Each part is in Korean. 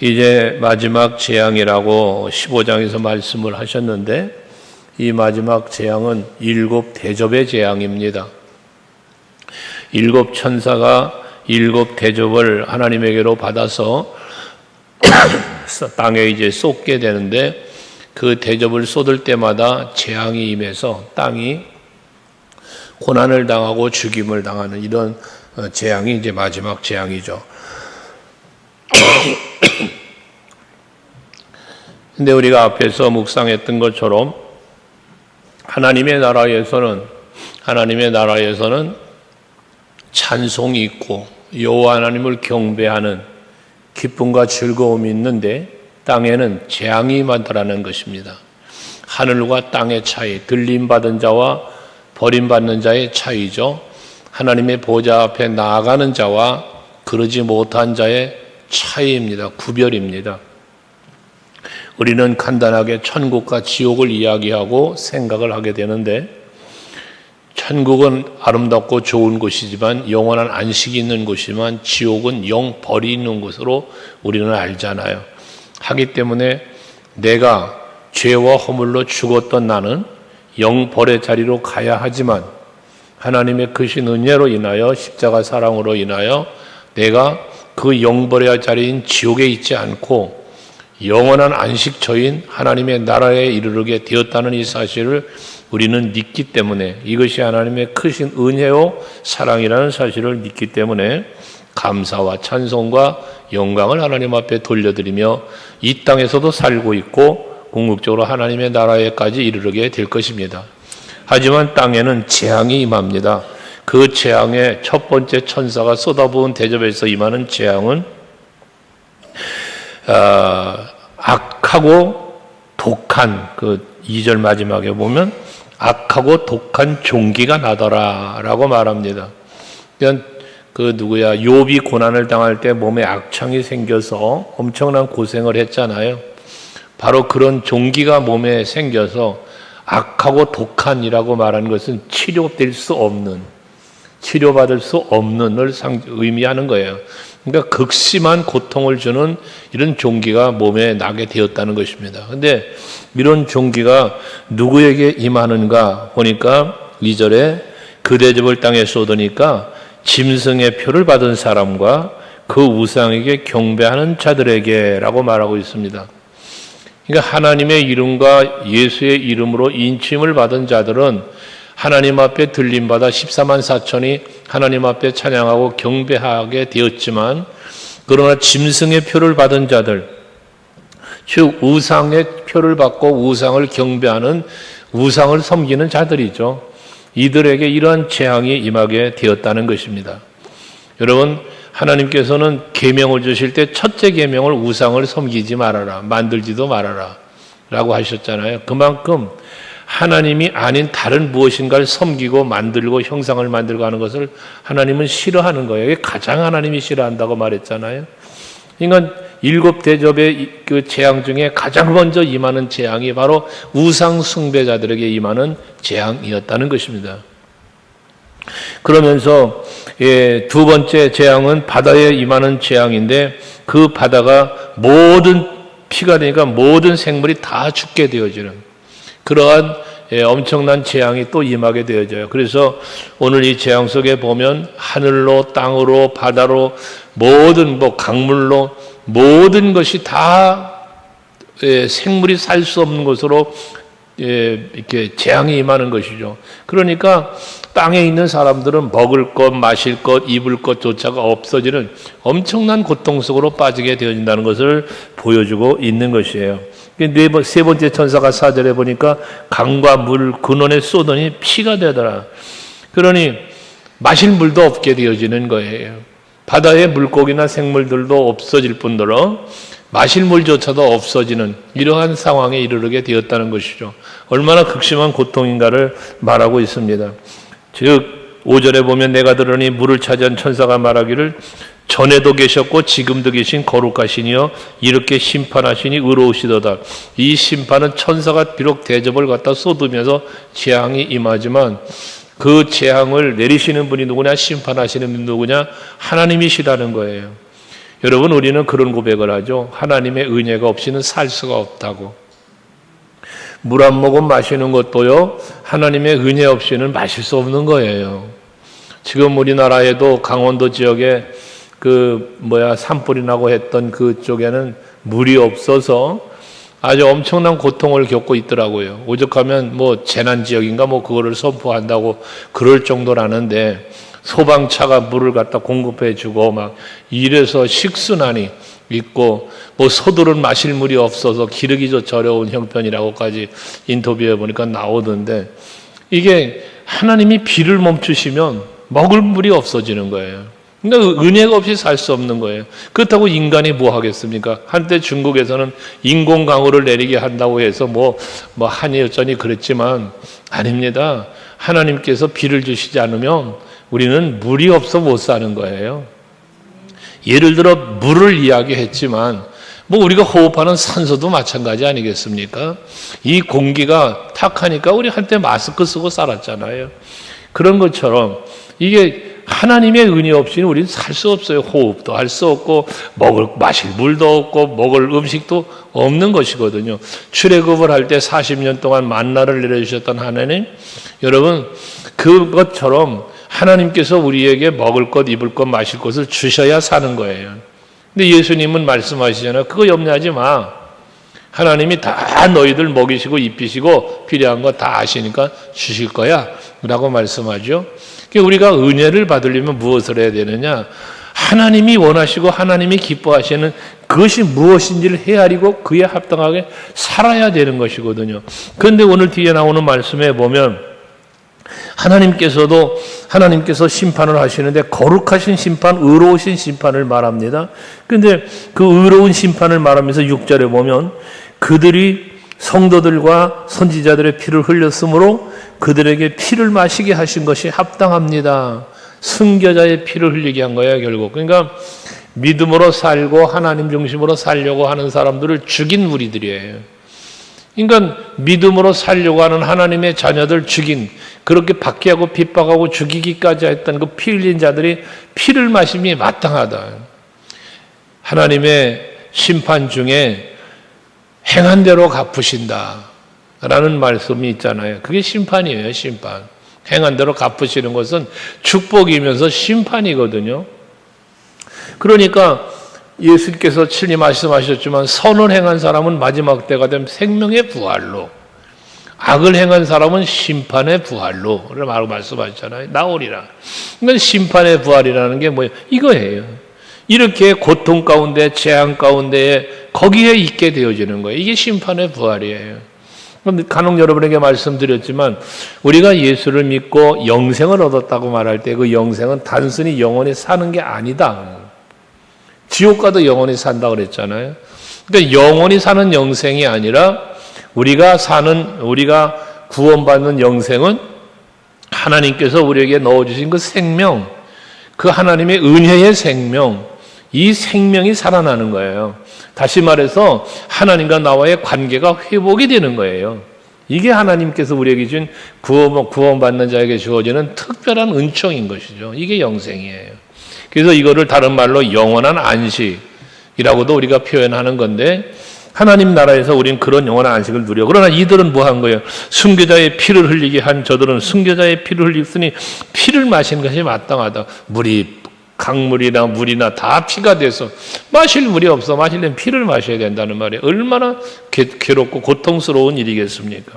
이제 마지막 재앙이라고 15장에서 말씀을 하셨는데, 이 마지막 재앙은 7 대접의 재앙입니다. 7 천사가 7 대접을 하나님에게로 받아서 땅에 이제 쏟게 되는데, 그 대접을 쏟을 때마다 재앙이 임해서 땅이 고난을 당하고 죽임을 당하는 이런 재앙이 이제 마지막 재앙이죠. 근데 우리가 앞에서 묵상했던 것처럼 하나님의 나라에서는 찬송이 있고 여호와 하나님을 경배하는 기쁨과 즐거움이 있는데, 땅에는 재앙이 임한다라는 것입니다. 하늘과 땅의 차이, 들림받은 자와 버림받는 자의 차이죠. 하나님의 보좌 앞에 나아가는 자와 그러지 못한 자의 차이입니다. 구별입니다. 우리는 간단하게 천국과 지옥을 이야기하고 생각을 하게 되는데, 천국은 아름답고 좋은 곳이지만 영원한 안식이 있는 곳이지만 지옥은 영 벌이 있는 곳으로 우리는 알잖아요. 하기 때문에 내가 죄와 허물로 죽었던 나는 영 벌의 자리로 가야 하지만 하나님의 크신 은혜로 인하여 십자가 사랑으로 인하여 내가 그 영벌의 자리인 지옥에 있지 않고 영원한 안식처인 하나님의 나라에 이르게 되었다는 이 사실을 우리는 믿기 때문에, 이것이 하나님의 크신 은혜요 사랑이라는 사실을 믿기 때문에 감사와 찬송과 영광을 하나님 앞에 돌려드리며 이 땅에서도 살고 있고 궁극적으로 하나님의 나라에까지 이르게 될 것입니다. 하지만 땅에는 재앙이 임합니다. 그 재앙의 첫 번째 천사가 쏟아부은 대접에서 임하는 재앙은 악하고 독한, 그 2절 마지막에 보면 악하고 독한 종기가 나더라라고 말합니다. 그러니까 욥이 고난을 당할 때 몸에 악창이 생겨서 엄청난 고생을 했잖아요. 바로 그런 종기가 몸에 생겨서 악하고 독한이라고 말하는 것은 치료받을 수 없는 을 의미하는 거예요. 그러니까 극심한 고통을 주는 이런 종기가 몸에 나게 되었다는 것입니다. 그런데 이런 종기가 누구에게 임하는가 보니까 2절에 그 대접을 땅에 쏟으니까 짐승의 표를 받은 사람과 그 우상에게 경배하는 자들에게라고 말하고 있습니다. 그러니까 하나님의 이름과 예수의 이름으로 인침을 받은 자들은 하나님 앞에 들림받아 14만 4천이 하나님 앞에 찬양하고 경배하게 되었지만, 그러나 짐승의 표를 받은 자들, 즉 우상의 표를 받고 우상을 경배하는, 우상을 섬기는 자들이죠. 이들에게 이러한 재앙이 임하게 되었다는 것입니다. 여러분, 하나님께서는 계명을 주실 때 첫째 계명을 우상을 섬기지 말아라, 만들지도 말아라 라고 하셨잖아요. 그만큼 하나님이 아닌 다른 무엇인가를 섬기고 만들고 형상을 만들고 하는 것을 하나님은 싫어하는 거예요. 이게 가장 하나님이 싫어한다고 말했잖아요. 그러니까 7 대접의 그 재앙 중에 가장 먼저 임하는 재앙이 바로 우상 숭배자들에게 임하는 재앙이었다는 것입니다. 그러면서 두 번째 재앙은 바다에 임하는 재앙인데, 그 바다가 모든 피가 되니까 모든 생물이 다 죽게 되어지는 그러한 엄청난 재앙이 또 임하게 되어져요. 그래서 오늘 이 재앙 속에 보면 하늘로, 땅으로, 바다로, 모든 강물로 모든 것이 다 생물이 살 수 없는 것으로 이렇게 재앙이 임하는 것이죠. 그러니까 땅에 있는 사람들은 먹을 것, 마실 것, 입을 것조차가 없어지는 엄청난 고통 속으로 빠지게 되어진다는 것을 보여주고 있는 것이에요. 세 번째 천사가 4절에 보니까 강과 물 근원에 쏟으니 피가 되더라. 그러니 마실 물도 없게 되어지는 거예요. 바다의 물고기나 생물들도 없어질 뿐더러 마실 물조차도 없어지는 이러한 상황에 이르게 되었다는 것이죠. 얼마나 극심한 고통인가를 말하고 있습니다. 즉 5절에 보면 내가 들으니 물을 차지한 천사가 말하기를 전에도 계셨고 지금도 계신 거룩하시니요 이렇게 심판하시니 의로우시도다. 이 심판은 천사가 비록 대접을 갖다 쏟으면서 재앙이 임하지만 그 재앙을 내리시는 분이 누구냐, 심판하시는 분이 누구냐, 하나님이시라는 거예요. 여러분, 우리는 그런 고백을 하죠. 하나님의 은혜가 없이는 살 수가 없다고. 물 한 모금 마시는 것도요, 하나님의 은혜 없이는 마실 수 없는 거예요. 지금 우리나라에도 강원도 지역에 산불이 나고 했던 그쪽에는 물이 없어서 아주 엄청난 고통을 겪고 있더라고요. 오죽하면 재난 지역인가 그거를 선포한다고 그럴 정도라는데, 소방차가 물을 갖다 공급해 주고 이래서 식순환이 있고, 소들은 마실 물이 없어서 기르기조차 어려운 형편이라고까지 인터뷰해 보니까 나오던데, 이게 하나님이 비를 멈추시면 먹을 물이 없어지는 거예요. 그러니까 은혜가 없이 살 수 없는 거예요. 그렇다고 인간이 뭐 하겠습니까? 한때 중국에서는 인공강우를 내리게 한다고 해서 한이 어쩌니 그랬지만 아닙니다. 하나님께서 비를 주시지 않으면 우리는 물이 없어 못 사는 거예요. 예를 들어 물을 이야기했지만 우리가 호흡하는 산소도 마찬가지 아니겠습니까? 이 공기가 탁하니까 우리 한때 마스크 쓰고 살았잖아요. 그런 것처럼 이게 하나님의 은혜 없이는 우리는 살 수 없어요. 호흡도 할 수 없고 마실 물도 없고 먹을 음식도 없는 것이거든요. 출애굽을 할 때 40년 동안 만나를 내려주셨던 하나님, 여러분 그것처럼 하나님께서 우리에게 먹을 것, 입을 것, 마실 것을 주셔야 사는 거예요. 근데 예수님은 말씀하시잖아요. 그거 염려하지 마. 하나님이 다 너희들 먹이시고 입히시고 필요한 거 다 아시니까 주실 거야 라고 말씀하죠. 우리가 은혜를 받으려면 무엇을 해야 되느냐? 하나님이 원하시고 하나님이 기뻐하시는 그것이 무엇인지를 헤아리고 그에 합당하게 살아야 되는 것이거든요. 그런데 오늘 뒤에 나오는 말씀에 보면 하나님께서 심판을 하시는데 거룩하신 심판, 의로우신 심판을 말합니다. 그런데 그 의로운 심판을 말하면서 6절에 보면 그들이 성도들과 선지자들의 피를 흘렸으므로 그들에게 피를 마시게 하신 것이 합당합니다. 순교자의 피를 흘리게 한 거예요, 결국. 그러니까 믿음으로 살고 하나님 중심으로 살려고 하는 사람들을 죽인 무리들이에요. 그러니까 믿음으로 살려고 하는 하나님의 자녀들 죽인, 그렇게 박해하고 핍박하고 죽이기까지 했던 그 피 흘린 자들이 피를 마심이 마땅하다. 하나님의 심판 중에 행한 대로 갚으신다 라는 말씀이 있잖아요. 그게 심판이에요, 심판. 행한 대로 갚으시는 것은 축복이면서 심판이거든요. 그러니까 예수께서 친히 말씀하셨지만 선을 행한 사람은 마지막 때가 되면 생명의 부활로, 악을 행한 사람은 심판의 부활로 라고 말씀하셨잖아요. 나오리라. 그러니까 심판의 부활이라는 게 뭐예요? 이거예요. 이렇게 고통 가운데, 재앙 가운데에 거기에 있게 되어지는 거예요. 이게 심판의 부활이에요. 간혹 여러분에게 말씀드렸지만 우리가 예수를 믿고 영생을 얻었다고 말할 때 그 영생은 단순히 영원히 사는 게 아니다. 지옥 가도 영원히 산다 그랬잖아요. 그러니까 영원히 사는 영생이 아니라 우리가 구원받는 영생은 하나님께서 우리에게 넣어주신 그 생명, 그 하나님의 은혜의 생명, 이 생명이 살아나는 거예요. 다시 말해서 하나님과 나와의 관계가 회복이 되는 거예요. 이게 하나님께서 우리에게 준 구원받는 자에게 주어지는 특별한 은총인 것이죠. 이게 영생이에요. 그래서 이거를 다른 말로 영원한 안식이라고도 우리가 표현하는 건데, 하나님 나라에서 우리는 그런 영원한 안식을 누려. 그러나 이들은 뭐 한 거예요? 순교자의 피를 흘리게 한 저들은 순교자의 피를 흘렸으니 피를 마시는 것이 마땅하다. 강물이나 물이나 다 피가 돼서 마실 물이 없어. 마시려면 피를 마셔야 된다는 말이에요. 얼마나 괴롭고 고통스러운 일이겠습니까?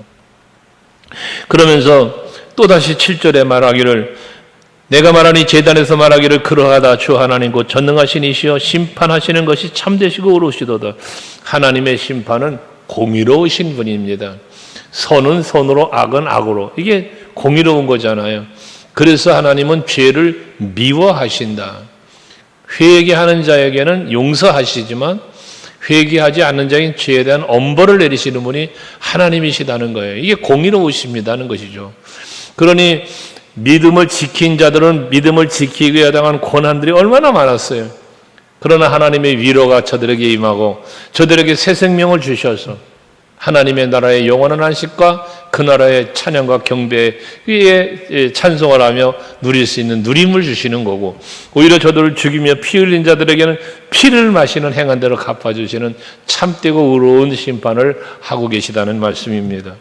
그러면서 또다시 7절에 말하기를, 내가 말하니 제단에서 말하기를 그러하다. 주 하나님 곧 전능하신 이시여 심판하시는 것이 참되시고 의로우시도다. 하나님의 심판은 공의로우신 분입니다. 선은 선으로, 악은 악으로. 이게 공의로운 거잖아요. 그래서 하나님은 죄를 미워하신다. 회개하는 자에게는 용서하시지만 회개하지 않는 자인 죄에 대한 엄벌을 내리시는 분이 하나님이시다는 거예요. 이게 공의로우십니다는 것이죠. 그러니 믿음을 지킨 자들은 믿음을 지키기 위해 당한 고난들이 얼마나 많았어요. 그러나 하나님의 위로가 저들에게 임하고 저들에게 새 생명을 주셔서 하나님의 나라의 영원한 안식과 그 나라의 찬양과 경배에 찬송을 하며 누릴 수 있는 누림을 주시는 거고, 오히려 저들을 죽이며 피 흘린 자들에게는 피를 마시는 행한 대로 갚아주시는 참되고 의로운 심판을 하고 계시다는 말씀입니다.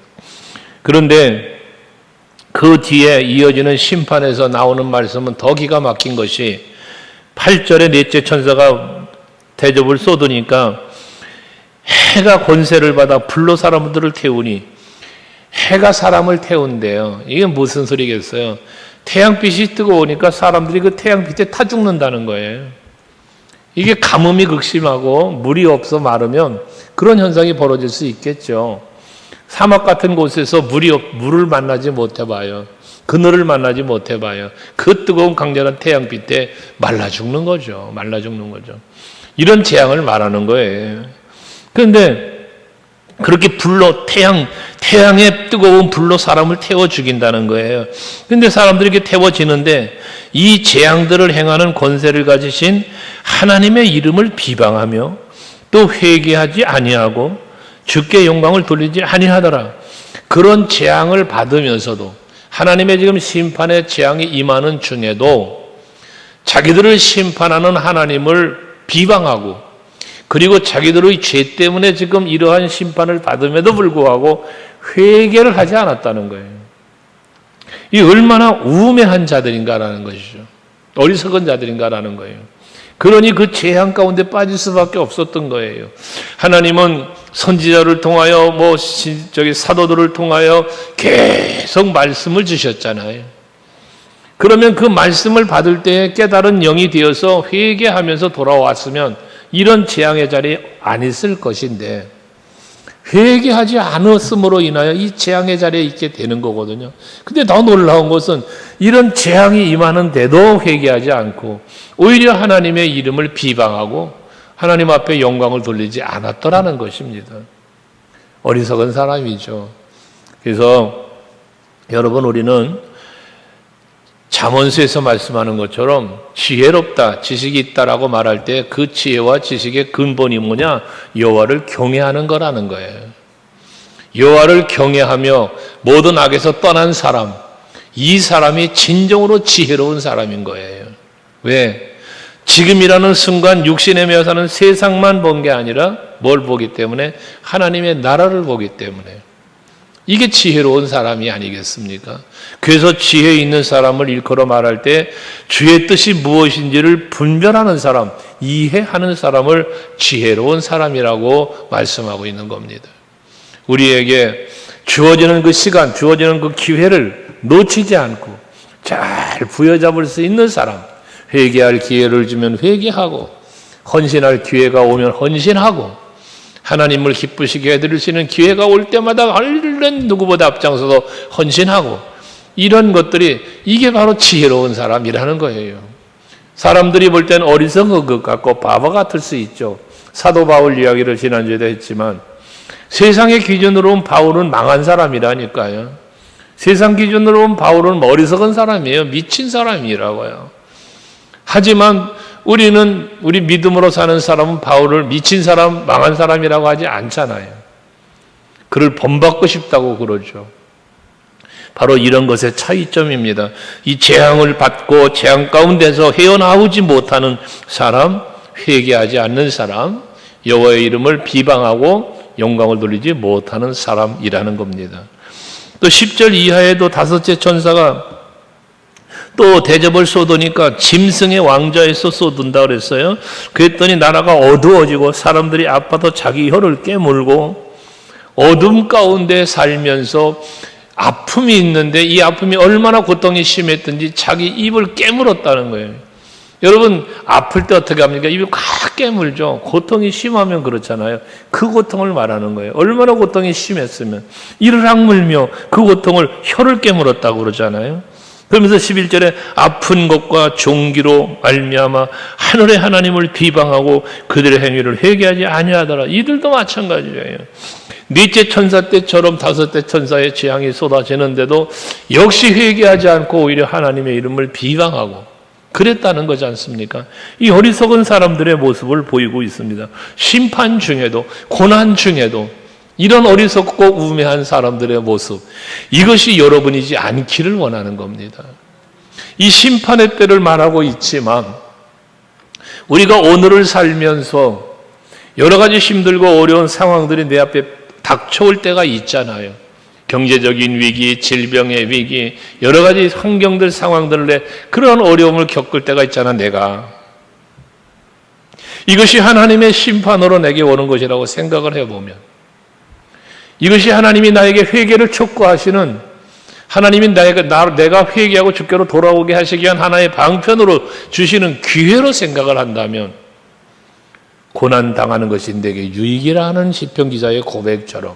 그런데 그 뒤에 이어지는 심판에서 나오는 말씀은 더 기가 막힌 것이 8절에 넷째 천사가 대접을 쏟으니까 해가 권세를 받아 불로 사람들을 태우니, 해가 사람을 태운대요. 이게 무슨 소리겠어요? 태양빛이 뜨거우니까 사람들이 그 태양빛에 타 죽는다는 거예요. 이게 가뭄이 극심하고 물이 없어 마르면 그런 현상이 벌어질 수 있겠죠. 사막 같은 곳에서 물을 만나지 못해봐요. 그늘을 만나지 못해봐요. 그 뜨거운 강렬한 태양빛에 말라 죽는 거죠. 말라 죽는 거죠. 이런 재앙을 말하는 거예요. 그런데 그렇게 불로 태양의 뜨거운 불로 사람을 태워 죽인다는 거예요. 그런데 사람들이 이렇게 태워지는데 이 재앙들을 행하는 권세를 가지신 하나님의 이름을 비방하며 또 회개하지 아니하고 주께 영광을 돌리지 아니하더라. 그런 재앙을 받으면서도, 하나님의 지금 심판의 재앙이 임하는 중에도 자기들을 심판하는 하나님을 비방하고, 그리고 자기들의 죄 때문에 지금 이러한 심판을 받음에도 불구하고 회개를 하지 않았다는 거예요. 이 얼마나 우매한 자들인가라는 것이죠. 어리석은 자들인가라는 거예요. 그러니 그 재앙 가운데 빠질 수밖에 없었던 거예요. 하나님은 선지자를 통하여 사도들을 통하여 계속 말씀을 주셨잖아요. 그러면 그 말씀을 받을 때 깨달은 영이 되어서 회개하면서 돌아왔으면 이런 재앙의 자리에 안 있을 것인데, 회개하지 않았음으로 인하여 이 재앙의 자리에 있게 되는 거거든요. 근데 더 놀라운 것은 이런 재앙이 임하는데도 회개하지 않고 오히려 하나님의 이름을 비방하고 하나님 앞에 영광을 돌리지 않았더라는 것입니다. 어리석은 사람이죠. 그래서 여러분, 우리는 잠언서에서 말씀하는 것처럼 지혜롭다, 지식이 있다라고 말할 때 그 지혜와 지식의 근본이 뭐냐? 여호와를 경외하는 거라는 거예요. 여호와를 경외하며 모든 악에서 떠난 사람, 이 사람이 진정으로 지혜로운 사람인 거예요. 왜? 지금이라는 순간 육신에 매여 사는 세상만 본 게 아니라 뭘 보기 때문에? 하나님의 나라를 보기 때문에. 이게 지혜로운 사람이 아니겠습니까? 그래서 지혜 있는 사람을 일컬어 말할 때 주의 뜻이 무엇인지를 분별하는 사람, 이해하는 사람을 지혜로운 사람이라고 말씀하고 있는 겁니다. 우리에게 주어지는 그 시간, 주어지는 그 기회를 놓치지 않고 잘 부여잡을 수 있는 사람, 회개할 기회를 주면 회개하고, 헌신할 기회가 오면 헌신하고, 하나님을 기쁘시게 해드릴 수 있는 기회가 올 때마다 얼른 누구보다 앞장서서 헌신하고, 이런 것들이, 이게 바로 지혜로운 사람이라는 거예요. 사람들이 볼 때는 어리석은 것 같고 바보 같을 수 있죠. 사도 바울 이야기를 지난주에도 했지만 세상의 기준으로 보면 바울은 망한 사람이라니까요. 세상 기준으로 보면 바울은 어리석은 사람이에요. 미친 사람이라고요. 하지만 우리 믿음으로 사는 사람은 바울을 미친 사람, 망한 사람이라고 하지 않잖아요. 그를 본받고 싶다고 그러죠. 바로 이런 것의 차이점입니다. 이 재앙을 받고 재앙 가운데서 헤어나오지 못하는 사람, 회개하지 않는 사람, 여호와의 이름을 비방하고 영광을 돌리지 못하는 사람이라는 겁니다. 또 10절 이하에도 다섯째 천사가 또 대접을 쏟으니까 짐승의 왕좌에서 쏟은다 그랬어요. 그랬더니 나라가 어두워지고 사람들이 아파서 자기 혀를 깨물고 어둠 가운데 살면서 아픔이 있는데 이 아픔이 얼마나 고통이 심했든지 자기 입을 깨물었다는 거예요. 여러분, 아플 때 어떻게 합니까? 입을 꽉 깨물죠. 고통이 심하면 그렇잖아요. 그 고통을 말하는 거예요. 얼마나 고통이 심했으면 이를 악물며 그 고통을 혀를 깨물었다고 그러잖아요. 그러면서 11절에 아픈 것과 종기로 말미암아 하늘의 하나님을 비방하고 그들의 행위를 회개하지 아니하더라. 이들도 마찬가지예요. 넷째 천사 때처럼 다섯째 천사의 재앙이 쏟아지는데도 역시 회개하지 않고 오히려 하나님의 이름을 비방하고 그랬다는 거지 않습니까? 이 어리석은 사람들의 모습을 보이고 있습니다. 심판 중에도, 고난 중에도 이런 어리석고 우매한 사람들의 모습, 이것이 여러분이지 않기를 원하는 겁니다. 이 심판의 때를 말하고 있지만 우리가 오늘을 살면서 여러 가지 힘들고 어려운 상황들이 내 앞에 닥쳐올 때가 있잖아요. 경제적인 위기, 질병의 위기, 여러 가지 환경들, 상황들에 그런 어려움을 겪을 때가 있잖아, 내가. 이것이 하나님의 심판으로 내게 오는 것이라고 생각을 해보면, 이것이 하나님이 나에게 회개를 촉구하시는, 하나님이 내가 회개하고 주께로 돌아오게 하시기 위한 하나의 방편으로 주시는 기회로 생각을 한다면, 고난 당하는 것이 내게 유익이라 하는 시편 기자의 고백처럼,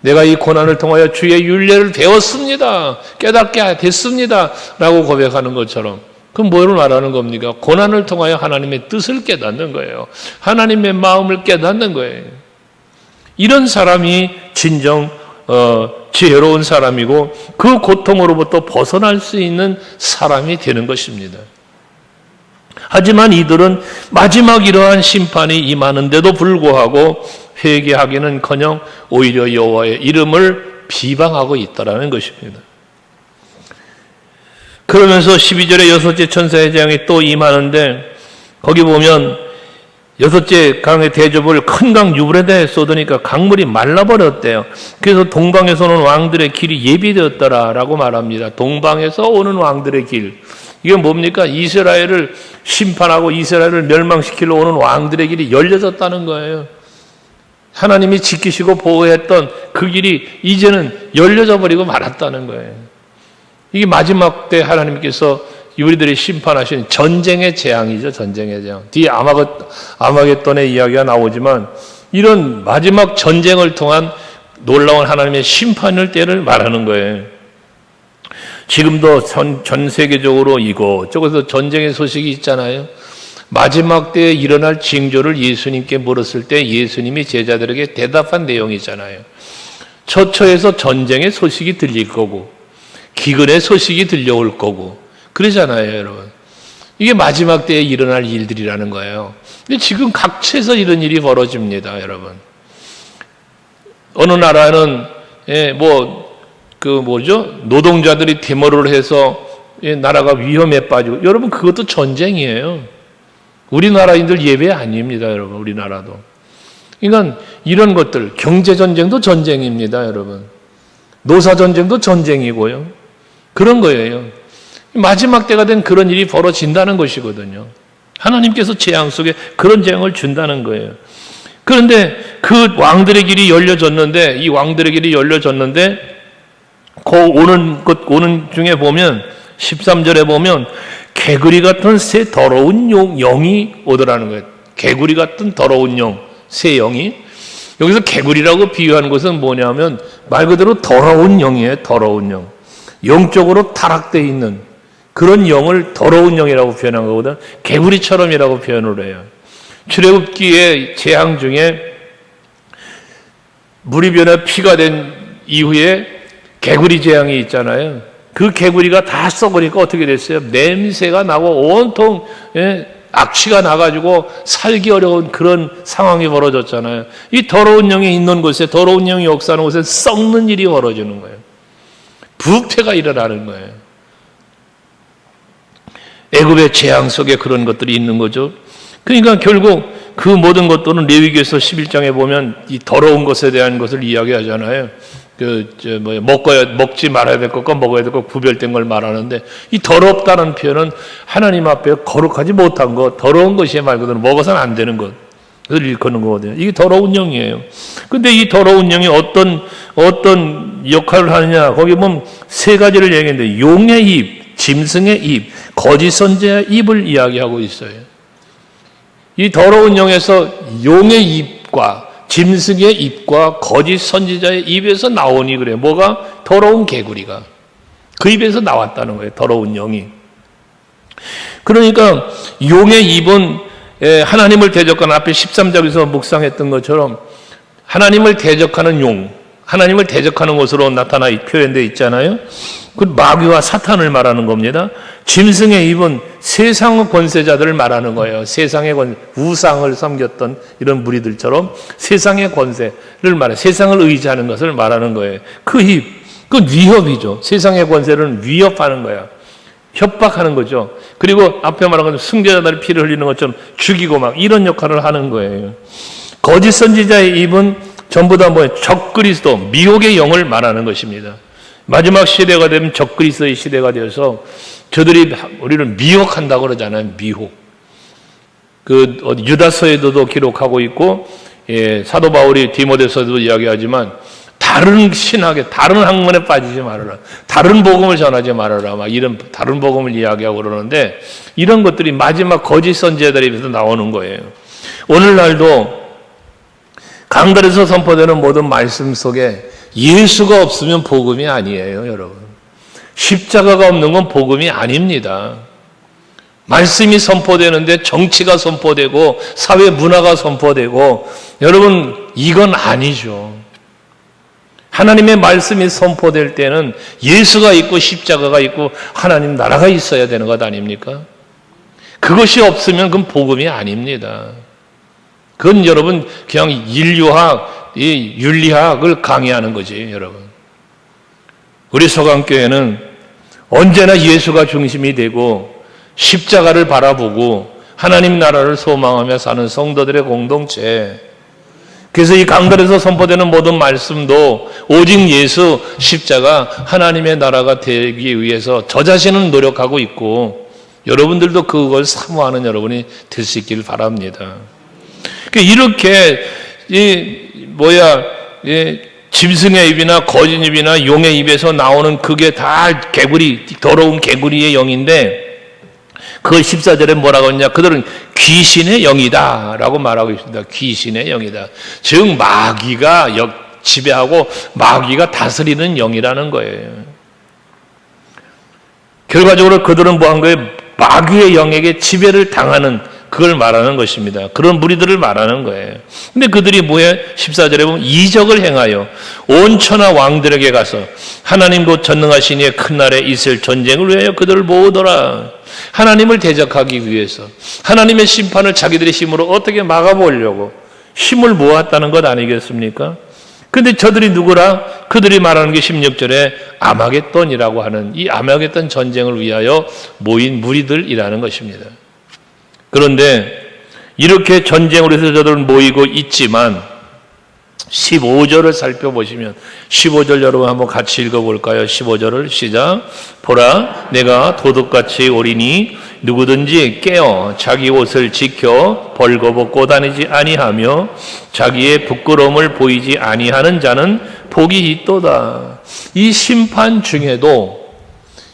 내가 이 고난을 통하여 주의 율례를 배웠습니다, 깨닫게 됐습니다 라고 고백하는 것처럼, 그럼 뭐를 말하는 겁니까? 고난을 통하여 하나님의 뜻을 깨닫는 거예요. 하나님의 마음을 깨닫는 거예요. 이런 사람이 진정 지혜로운 사람이고 그 고통으로부터 벗어날 수 있는 사람이 되는 것입니다. 하지만 이들은 마지막 이러한 심판이 임하는데도 불구하고 회개하기는커녕 오히려 여호와의 이름을 비방하고 있다라는 것입니다. 그러면서 12절에 여섯째 천사의 재앙이 또 임하는데, 거기 보면 여섯째 강의 대접을 큰 강 유브라데에 쏟으니까 강물이 말라버렸대요. 그래서 동방에서 오는 왕들의 길이 예비되었더라라고 말합니다. 동방에서 오는 왕들의 길. 이게 뭡니까? 이스라엘을 심판하고 이스라엘을 멸망시키러 오는 왕들의 길이 열려졌다는 거예요. 하나님이 지키시고 보호했던 그 길이 이제는 열려져 버리고 말았다는 거예요. 이게 마지막 때 하나님께서 우리들이 심판하신 전쟁의 재앙이죠. 전쟁의 재앙. 뒤에 아마겟돈의 이야기가 나오지만 이런 마지막 전쟁을 통한 놀라운 하나님의 심판의 때를 말하는 거예요. 지금도 전 세계적으로 이곳저곳에서 전쟁의 소식이 있잖아요. 마지막 때에 일어날 징조를 예수님께 물었을 때 예수님이 제자들에게 대답한 내용이잖아요. 처처에서 전쟁의 소식이 들릴 거고 기근의 소식이 들려올 거고 그러잖아요, 여러분. 이게 마지막 때에 일어날 일들이라는 거예요. 근데 지금 각처에서 이런 일이 벌어집니다, 여러분. 어느 나라는 노동자들이 데모를 해서 나라가 위험에 빠지고, 여러분 그것도 전쟁이에요. 우리나라인들 예외 아닙니다, 여러분. 우리나라도. 그러니까 이런 것들, 경제전쟁도 전쟁입니다, 여러분. 노사전쟁도 전쟁이고요. 그런 거예요. 마지막 때가 된 그런 일이 벌어진다는 것이거든요. 하나님께서 재앙 속에 그런 재앙을 준다는 거예요. 그런데 그 왕들의 길이 열려졌는데, 이 왕들의 길이 열려졌는데, 오는 중에 보면, 13절에 보면, 개구리 같은 새 더러운 영이 오더라는 거예요. 개구리 같은 더러운 영, 새 영이. 여기서 개구리라고 비유하는 것은 뭐냐면, 말 그대로 더러운 영이에요, 더러운 영. 영적으로 타락되어 있는 그런 영을 더러운 영이라고 표현한 거거든. 개구리처럼이라고 표현을 해요. 출애굽기의 재앙 중에 물이 변해 피가 된 이후에 개구리 재앙이 있잖아요. 그 개구리가 다 썩으니까 어떻게 됐어요? 냄새가 나고 온통 악취가 나가지고 살기 어려운 그런 상황이 벌어졌잖아요. 이 더러운 영이 있는 곳에, 더러운 영이 역사하는 곳에 썩는 일이 벌어지는 거예요. 부패가 일어나는 거예요. 애굽의 재앙 속에 그런 것들이 있는 거죠. 그러니까 결국 그 모든 것들은 레위기에서 11장에 보면 이 더러운 것에 대한 것을 이야기하잖아요. 먹지 말아야 될 것과 먹어야 될 것 구별된 걸 말하는데, 이 더럽다는 표현은 하나님 앞에 거룩하지 못한 것, 더러운 것이 말 그대로 먹어서는 안 되는 것, 그걸 일컫는 거거든요. 이게 더러운 영이에요. 근데 이 더러운 영이 어떤 역할을 하느냐, 거기 보면 세 가지를 얘기했는데, 용의 입, 짐승의 입, 거짓 선지자의 입을 이야기하고 있어요. 이 더러운 영에서 용의 입과 짐승의 입과 거짓 선지자의 입에서 나오니 그래요. 뭐가? 더러운 개구리가 그 입에서 나왔다는 거예요. 더러운 영이. 그러니까 용의 입은 하나님을 대적하는, 앞에 13장에서 묵상했던 것처럼 하나님을 대적하는 용, 하나님을 대적하는 것으로 나타나 표현되어 있잖아요. 그 마귀와 사탄을 말하는 겁니다. 짐승의 입은 세상의 권세자들을 말하는 거예요. 세상의 권세, 우상을 섬겼던 이런 무리들처럼 세상의 권세를 말해, 세상을 의지하는 것을 말하는 거예요. 그 입, 그 위협이죠. 세상의 권세를 위협하는 거야. 협박하는 거죠. 그리고 앞에 말한 것처럼 승자자들의 피를 흘리는 것처럼 죽이고 막 이런 역할을 하는 거예요. 거짓 선지자의 입은 전부 다 적그리스도, 미혹의 영을 말하는 것입니다. 마지막 시대가 되면 적그리스도의 시대가 되어서 저들이 우리를 미혹한다고 그러잖아요. 미혹. 유다서에도 기록하고 있고, 사도 바울이 디모데서에도 이야기하지만 다른 신학에, 다른 학문에 빠지지 말아라. 다른 복음을 전하지 말아라. 막 이런 다른 복음을 이야기하고 그러는데 이런 것들이 마지막 거짓 선지자들에 비해서 나오는 거예요. 오늘날도 강단에서 선포되는 모든 말씀 속에 예수가 없으면 복음이 아니에요, 여러분. 십자가가 없는 건 복음이 아닙니다. 말씀이 선포되는데 정치가 선포되고 사회 문화가 선포되고 여러분 이건 아니죠. 하나님의 말씀이 선포될 때는 예수가 있고 십자가가 있고 하나님 나라가 있어야 되는 것 아닙니까? 그것이 없으면 그건 복음이 아닙니다. 그건 여러분 그냥 인류학, 이 윤리학을 강의하는 거지, 여러분. 우리 서강교회는 언제나 예수가 중심이 되고 십자가를 바라보고 하나님 나라를 소망하며 사는 성도들의 공동체. 그래서 이 강단에서 선포되는 모든 말씀도 오직 예수, 십자가, 하나님의 나라가 되기 위해서 저 자신은 노력하고 있고 여러분들도 그걸 사모하는 여러분이 될 수 있길 바랍니다. 이렇게 짐승의 입이나 거짓 입이나 용의 입에서 나오는 그게 다 개구리, 더러운 개구리의 영인데 그 14절에 뭐라고 했냐? 그들은 귀신의 영이다 라고 말하고 있습니다. 귀신의 영이다. 즉 마귀가 지배하고 마귀가 다스리는 영이라는 거예요. 결과적으로 그들은 뭐한 거예요? 마귀의 영에게 지배를 당하는, 그걸 말하는 것입니다. 그런 무리들을 말하는 거예요. 근데 그들이 뭐예요? 14절에 보면 이적을 행하여 온 천하 왕들에게 가서 하나님 곧 전능하신 이의 큰 날에 있을 전쟁을 위하여 그들을 모으더라. 하나님을 대적하기 위해서 하나님의 심판을 자기들의 힘으로 어떻게 막아보려고 힘을 모았다는 것 아니겠습니까? 근데 저들이 누구라? 그들이 말하는 게 16절에 아마겟돈이라고 하는 이 아마겟돈 전쟁을 위하여 모인 무리들이라는 것입니다. 그런데 이렇게 전쟁을 해서 저들은 모이고 있지만 15절을 살펴보시면 15절 여러분 한번 같이 읽어볼까요? 15절을 시작. 보라 내가 도둑같이 오리니 누구든지 깨어 자기 옷을 지켜 벌거벗고 다니지 아니하며 자기의 부끄러움을 보이지 아니하는 자는 복이 있도다. 이 심판 중에도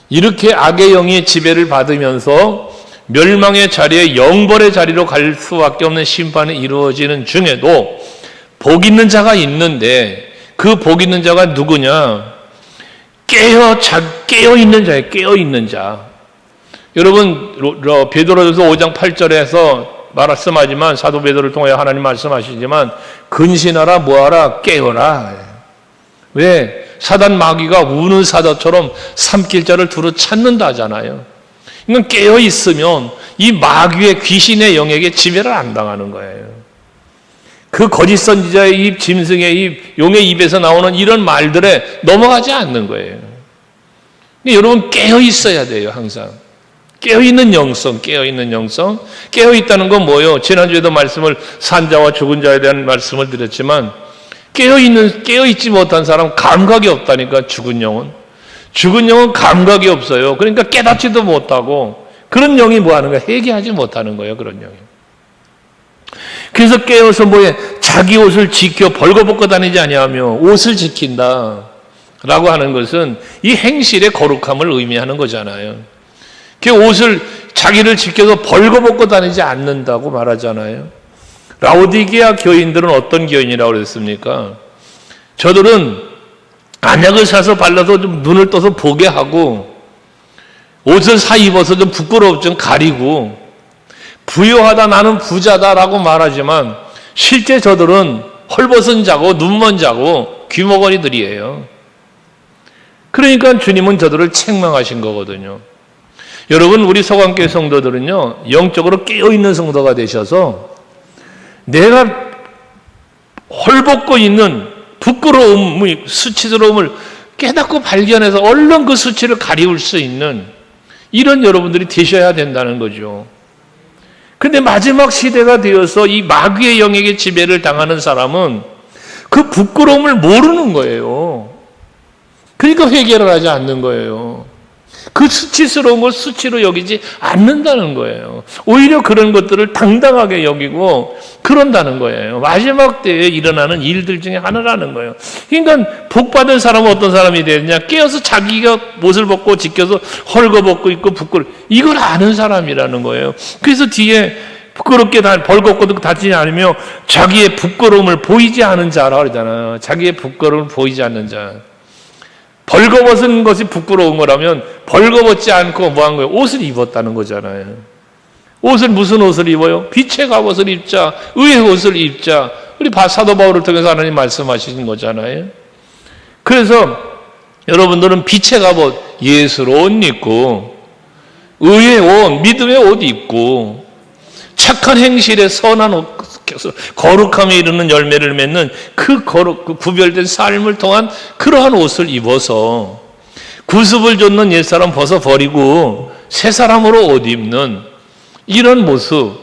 이렇게 악의 영이 지배를 받으면서 멸망의 자리에 영벌의 자리로 갈 수밖에 없는 심판이 이루어지는 중에도 복 있는 자가 있는데 그 복 있는 자가 누구냐? 깨어 있는 자예요. 깨어 있는 자. 여러분 베드로전서 5장 8절에서 말씀하지만 사도 베드로를 통해 하나님 말씀하시지만 근신하라 뭐하라 깨어라. 왜? 사단 마귀가 우는 사자처럼 삼킬 자를 두루 찾는다 하잖아요. 이건 깨어 있으면 이 마귀의 귀신의 영에게 지배를 안 당하는 거예요. 그 거짓 선지자의 입, 짐승의 입, 용의 입에서 나오는 이런 말들에 넘어가지 않는 거예요. 여러분 깨어 있어야 돼요, 항상. 깨어 있는 영성, 깨어 있는 영성. 깨어 있다는 건 뭐예요? 지난주에도 말씀을 산자와 죽은 자에 대한 말씀을 드렸지만 깨어 있지 못한 사람 감각이 없다니까. 죽은 영은 감각이 없어요. 그러니까 깨닫지도 못하고 그런 영이 뭐 하는 거야? 회개하지 못하는 거예요, 그런 영이. 그래서 깨어서 뭐해? 자기 옷을 지켜 벌거벗고 다니지 아니하며 옷을 지킨다 라고 하는 것은 이 행실의 거룩함을 의미하는 거잖아요. 그 옷을 자기를 지켜서 벌거벗고 다니지 않는다고 말하잖아요. 라오디게아 교인들은 어떤 교인이라고 그랬습니까? 저들은 안약을 사서 발라서 좀 눈을 떠서 보게 하고 옷을 사 입어서 좀 부끄러워 좀 가리고 부유하다 나는 부자다라고 말하지만 실제 저들은 헐벗은 자고 눈먼 자고 귀머거리들이에요. 그러니까 주님은 저들을 책망하신 거거든요. 여러분, 우리 서강교회 성도들은요, 영적으로 깨어있는 성도가 되셔서 내가 헐벗고 있는 부끄러움, 수치스러움을 깨닫고 발견해서 얼른 그 수치를 가리울 수 있는 이런 여러분들이 되셔야 된다는 거죠. 근데 마지막 시대가 되어서 이 마귀의 영에게 지배를 당하는 사람은 그 부끄러움을 모르는 거예요. 그러니까 회개를 하지 않는 거예요. 그 수치스러운 걸 수치로 여기지 않는다는 거예요. 오히려 그런 것들을 당당하게 여기고 그런다는 거예요. 마지막 때에 일어나는 일들 중에 하나라는 거예요. 그러니까 복받은 사람은 어떤 사람이 되느냐? 깨어서 자기가 못을 벗고 지켜서 헐거벗고 있고 부끄러워. 이걸 아는 사람이라는 거예요. 그래서 뒤에 부끄럽게 벌겋고도 다치지 않으며 자기의 부끄러움을 보이지 않은 자라고 그러잖아요. 자기의 부끄러움을 보이지 않는 자. 벌거벗은 것이 부끄러운 거라면 벌거벗지 않고 뭐 한 거예요? 옷을 입었다는 거잖아요. 무슨 옷을 입어요? 빛의 갑옷을 입자, 의의 옷을 입자. 우리 사도 바울을 통해서 하나님 말씀하시는 거잖아요. 그래서 여러분들은 빛의 갑옷, 예수로 옷 입고, 의의 옷, 믿음의 옷 입고, 착한 행실에 선한 옷, 거룩함에 이르는 열매를 맺는 그 구별된 삶을 통한 그러한 옷을 입어서 구습을 좇는 옛사람 벗어버리고 새 사람으로 옷 입는 이런 모습,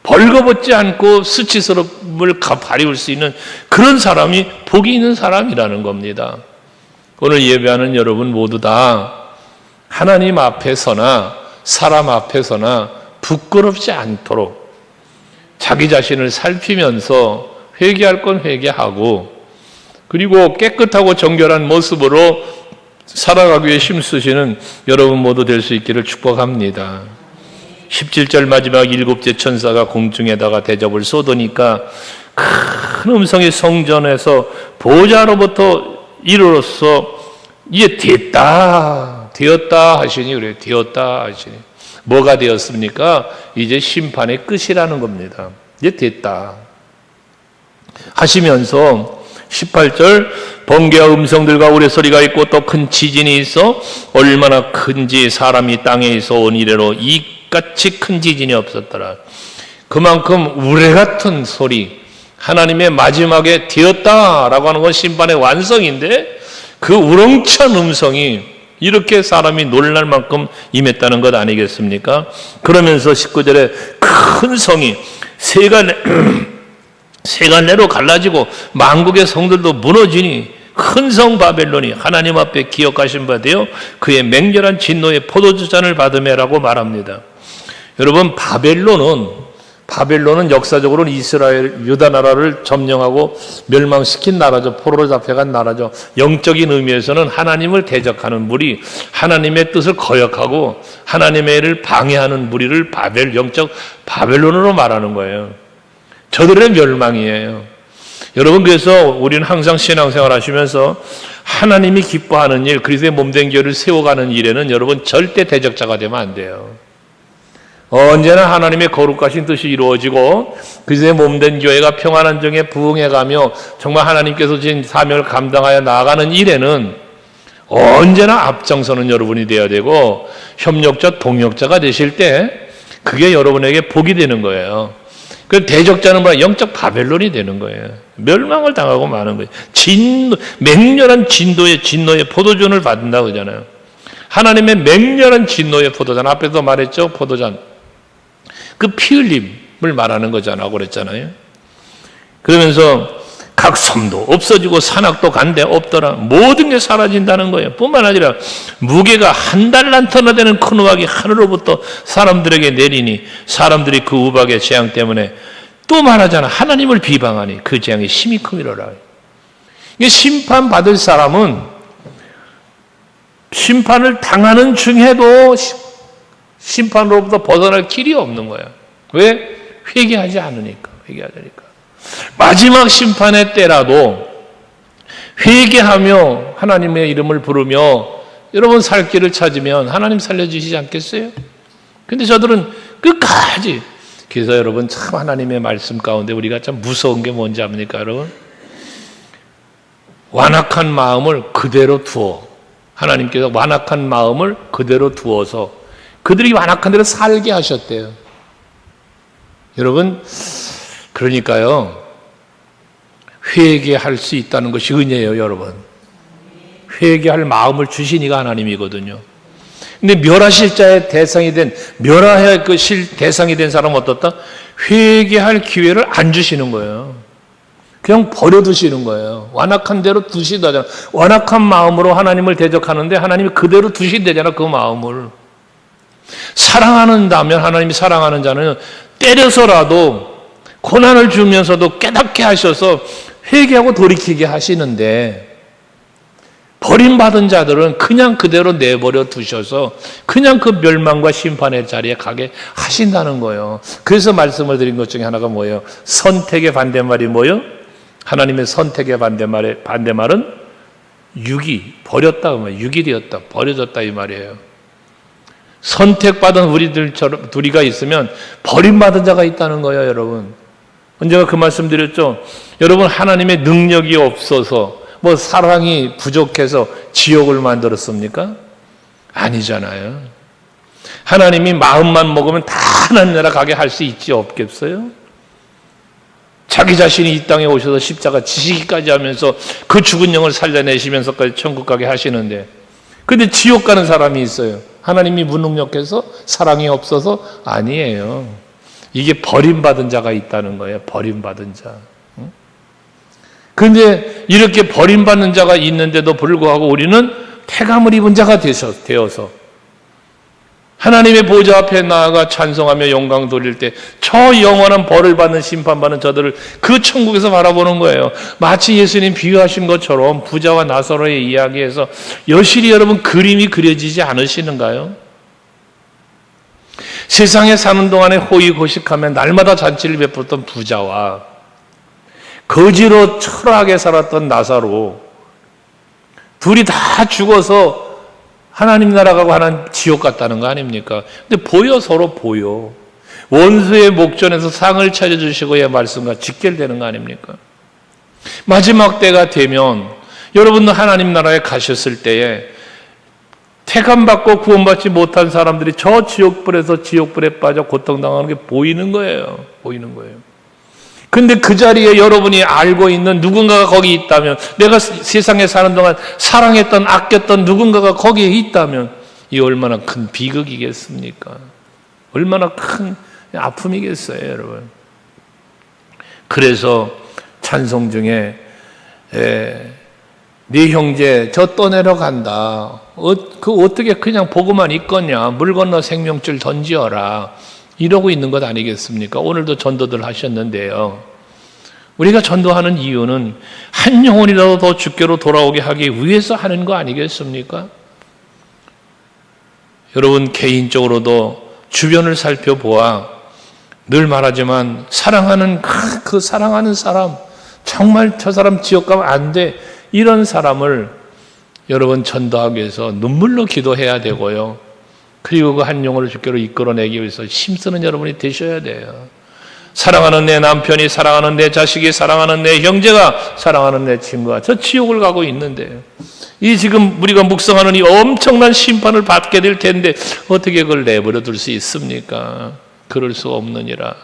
벌거벗지 않고 수치스러움을 가리울 수 있는 그런 사람이 복이 있는 사람이라는 겁니다. 오늘 예배하는 여러분 모두 다 하나님 앞에서나 사람 앞에서나 부끄럽지 않도록 자기 자신을 살피면서 회개할 건 회개하고 그리고 깨끗하고 정결한 모습으로 살아가기 위해 힘쓰시는 여러분 모두 될 수 있기를 축복합니다. 17절 마지막 7째 천사가 공중에다가 대접을 쏟으니까 큰 음성이 성전에서 보좌로부터 이르렀어 이제 되었다 하시니 그래요. 되었다 하시니. 뭐가 되었습니까? 이제 심판의 끝이라는 겁니다. 이제 됐다 하시면서 18절 번개와 음성들과 우레소리가 있고 또 큰 지진이 있어 얼마나 큰지 사람이 땅에 있어 온 이래로 이같이 큰 지진이 없었더라. 그만큼 우레 같은 소리, 하나님의 마지막에 되었다라고 하는 건 심판의 완성인데 그 우렁찬 음성이 이렇게 사람이 놀랄 만큼 임했다는 것 아니겠습니까? 그러면서 19절에 큰 성이 세간내로 갈라지고 만국의 성들도 무너지니 큰 성 바벨론이 하나님 앞에 기억하신 바 되어 그의 맹렬한 진노의 포도주잔을 받으매라고 말합니다. 여러분, 바벨론은 역사적으로는 이스라엘 유다 나라를 점령하고 멸망시킨 나라죠. 포로로 잡혀간 나라죠. 영적인 의미에서는 하나님을 대적하는 무리, 하나님의 뜻을 거역하고 하나님의 일을 방해하는 무리를 영적 바벨론으로 말하는 거예요. 저들의 멸망이에요. 여러분, 그래서 우리는 항상 신앙생활 하시면서 하나님이 기뻐하는 일, 그리스도의 몸된 교회를 세워가는 일에는 여러분 절대 대적자가 되면 안 돼요. 언제나 하나님의 거룩하신 뜻이 이루어지고 그리스도의 몸된 교회가 평안한 중에 부흥해가며 정말 하나님께서 주신 사명을 감당하여 나아가는 일에는 언제나 앞장서는 여러분이 되어야 되고 협력자, 동역자가 되실 때 그게 여러분에게 복이 되는 거예요. 그 대적자는 뭐야? 영적 바벨론이 되는 거예요. 멸망을 당하고 마는 거예요. 맹렬한 진노의 포도전을 받는다고 하잖아요. 하나님의 맹렬한 진노의 포도전, 앞에서 말했죠. 포도전. 그 피 흘림을 말하는 거잖아요. 그랬잖아요. 그러면서 각 섬도 없어지고 산악도 간데 없더라. 모든 게 사라진다는 거예요. 뿐만 아니라 무게가 1달란트나 되는 큰 우박이 하늘로부터 사람들에게 내리니 사람들이 그 우박의 재앙 때문에 또 말하잖아. 하나님을 비방하니 그 재앙이 심히 크미로라. 이게 심판받을 사람은 심판을 당하는 중에도 심판으로부터 벗어날 길이 없는 거야. 왜? 회개하지 않으니까. 마지막 심판의 때라도 회개하며 하나님의 이름을 부르며 여러분 살 길을 찾으면 하나님 살려주시지 않겠어요? 근데 저들은 끝까지. 그래서 여러분 참 하나님의 말씀 가운데 우리가 참 무서운 게 뭔지 압니까, 여러분? 완악한 마음을 그대로 두어, 하나님께서 완악한 마음을 그대로 두어서 그들이 완악한 대로 살게 하셨대요. 여러분, 그러니까요, 회개할 수 있다는 것이 은혜예요, 여러분. 회개할 마음을 주신 이가 하나님이거든요. 근데 멸하실 자의 대상이 된, 멸할 대상이 된 사람은 어떻다? 회개할 기회를 안 주시는 거예요. 그냥 버려두시는 거예요. 완악한 대로 두시다잖아. 완악한 마음으로 하나님을 대적하는데 하나님이 그대로 두신대잖아, 그 마음을. 사랑한다면 하나님이 사랑하는 자는 때려서라도 고난을 주면서도 깨닫게 하셔서 회개하고 돌이키게 하시는데, 버림받은 자들은 그냥 그대로 내버려 두셔서 그냥 그 멸망과 심판의 자리에 가게 하신다는 거예요. 그래서 말씀을 드린 것 중에 하나가 뭐예요? 선택의 반대말이 뭐예요? 하나님의 선택의 반대말은 육이, 버렸다, 육이 되었다, 버려졌다 이 말이에요. 선택받은 우리들처럼 둘이가 있으면 버림받은 자가 있다는 거예요, 여러분. 언제가 그 말씀 드렸죠? 여러분, 하나님의 능력이 없어서 사랑이 부족해서 지옥을 만들었습니까? 아니잖아요. 하나님이 마음만 먹으면 다 하나님 나라 가게 할 수 있지 없겠어요? 자기 자신이 이 땅에 오셔서 십자가 지시기까지 하면서 그 죽은 영을 살려내시면서까지 천국 가게 하시는데, 근데 지옥 가는 사람이 있어요. 하나님이 무능력해서, 사랑이 없어서? 아니에요. 이게 버림받은 자가 있다는 거예요. 버림받은 자. 그런데 이렇게 버림받는 자가 있는데도 불구하고 우리는 태감을 입은 자가 되어서 하나님의 보좌 앞에 나아가 찬송하며 영광 돌릴 때 저 영원한 벌을 받는 심판받는 저들을 그 천국에서 바라보는 거예요. 마치 예수님 비유하신 것처럼 부자와 나사로의 이야기에서 여실히 여러분 그림이 그려지지 않으시는가요? 세상에 사는 동안에 호의호식하며 날마다 잔치를 베풀었던 부자와 거지로 초라하게 살았던 나사로, 둘이 다 죽어서 하나님 나라 가고 하나님 지옥 갔다는 거 아닙니까? 근데 서로 보여. 원수의 목전에서 상을 차려주시고의 말씀과 직결되는 거 아닙니까? 마지막 때가 되면 여러분도 하나님 나라에 가셨을 때에 택함받고 구원받지 못한 사람들이 저 지옥불에서 지옥불에 빠져 고통당하는 게 보이는 거예요. 보이는 거예요. 근데 그 자리에 여러분이 알고 있는 누군가가 거기 있다면, 내가 세상에 사는 동안 사랑했던, 아꼈던 누군가가 거기에 있다면 이 얼마나 큰 비극이겠습니까? 얼마나 큰 아픔이겠어요, 여러분. 그래서 찬송 중에 네 형제 저 떠내려 간다. 그 어떻게 그냥 보고만 있겠냐. 물 건너 생명줄 던지어라. 이러고 있는 것 아니겠습니까? 오늘도 전도들 하셨는데요. 우리가 전도하는 이유는 한 영혼이라도 더 주께로 돌아오게 하기 위해서 하는 거 아니겠습니까? 여러분 개인적으로도 주변을 살펴보아 늘 말하지만 사랑하는 그 사랑하는 사람, 정말 저 사람 지옥 가면 안 돼, 이런 사람을 여러분 전도하기 위해서 눈물로 기도해야 되고요. 그리고 그 한 영혼을 주께로 이끌어내기 위해서 힘쓰는 여러분이 되셔야 돼요. 사랑하는 내 남편이, 사랑하는 내 자식이, 사랑하는 내 형제가, 사랑하는 내 친구가 저 지옥을 가고 있는데, 이 지금 우리가 묵상하는 이 엄청난 심판을 받게 될 텐데 어떻게 그걸 내버려 둘 수 있습니까? 그럴 수 없느니라.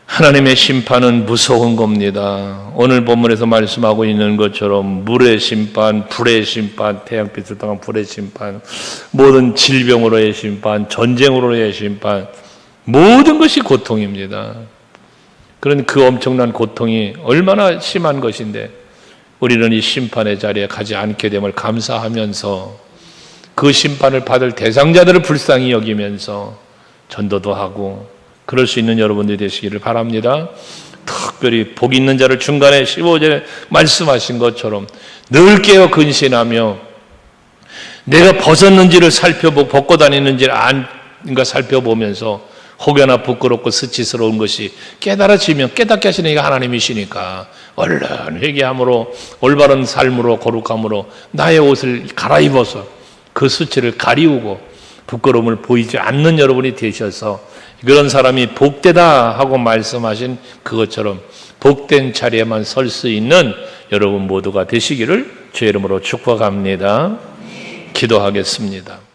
하나님의 심판은 무서운 겁니다. 오늘 본문에서 말씀하고 있는 것처럼 물의 심판, 불의 심판, 태양빛을 통한 불의 심판, 모든 질병으로의 심판, 전쟁으로의 심판, 모든 것이 고통입니다. 그런 그 엄청난 고통이 얼마나 심한 것인데 우리는 이 심판의 자리에 가지 않게 됨을 감사하면서 그 심판을 받을 대상자들을 불쌍히 여기면서 전도도 하고 그럴 수 있는 여러분들이 되시기를 바랍니다. 특별히 복 있는 자를 중간에 15절에 말씀하신 것처럼 늘 깨어 근신하며 내가 벗었는지를 살펴보고 벗고 다니는지를 아닌가 살펴보면서 혹여나 부끄럽고 수치스러운 것이 깨달아지면 깨닫게 하시는 이가 하나님이시니까 얼른 회개함으로 올바른 삶으로 거룩함으로 나의 옷을 갈아입어서 그 수치를 가리우고 부끄러움을 보이지 않는 여러분이 되셔서 그런 사람이 복되다 하고 말씀하신 그것처럼 복된 자리에만 설 수 있는 여러분 모두가 되시기를 주의 이름으로 축복합니다. 기도하겠습니다.